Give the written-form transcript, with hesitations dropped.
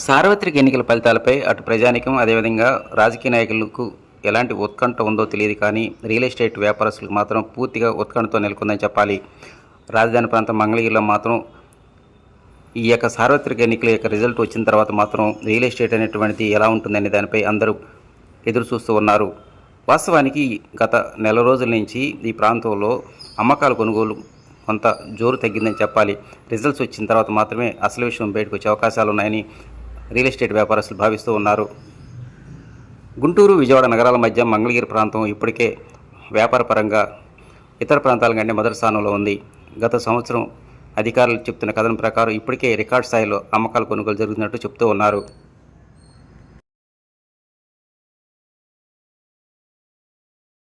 సార్వత్రిక ఎన్నికల ఫలితాలపై అటు ప్రజానీకం అదేవిధంగా రాజకీయ నాయకులకు ఎలాంటి ఉత్కంఠ ఉందో తెలియదు, కానీ రియల్ ఎస్టేట్ వ్యాపారస్తులకు మాత్రం పూర్తిగా ఉత్కంఠతో నెలకొందని చెప్పాలి. రాజధాని ప్రాంతం మంగళగిరిలో మాత్రం ఈ యొక్క సార్వత్రిక ఎన్నికల యొక్క రిజల్ట్ వచ్చిన తర్వాత మాత్రం రియల్ ఎస్టేట్ అనేటువంటిది ఎలా ఉంటుందనే దానిపై అందరూ ఎదురు చూస్తూ ఉన్నారు. వాస్తవానికి గత నెల రోజుల నుంచి ఈ ప్రాంతంలో అమ్మకాలు కొనుగోలు కొంత జోరు తగ్గిందని చెప్పాలి. రిజల్ట్స్ వచ్చిన తర్వాత మాత్రమే అసలు విషయం బయటకు వచ్చే అవకాశాలు ఉన్నాయని రియల్ ఎస్టేట్ వ్యాపారస్తులు భావిస్తూ ఉన్నారు. గుంటూరు, విజయవాడ నగరాల మధ్య మంగళగిరి ప్రాంతం ఇప్పటికే వ్యాపారపరంగా ఇతర ప్రాంతాల కంటే మొదటి స్థానంలో ఉంది. గత సంవత్సరం అధికారులు చెప్తున్న కథనం ప్రకారం ఇప్పటికే రికార్డు స్థాయిలో అమ్మకాలు కొనుగోలు జరుగుతున్నట్టు చెప్తూ ఉన్నారు.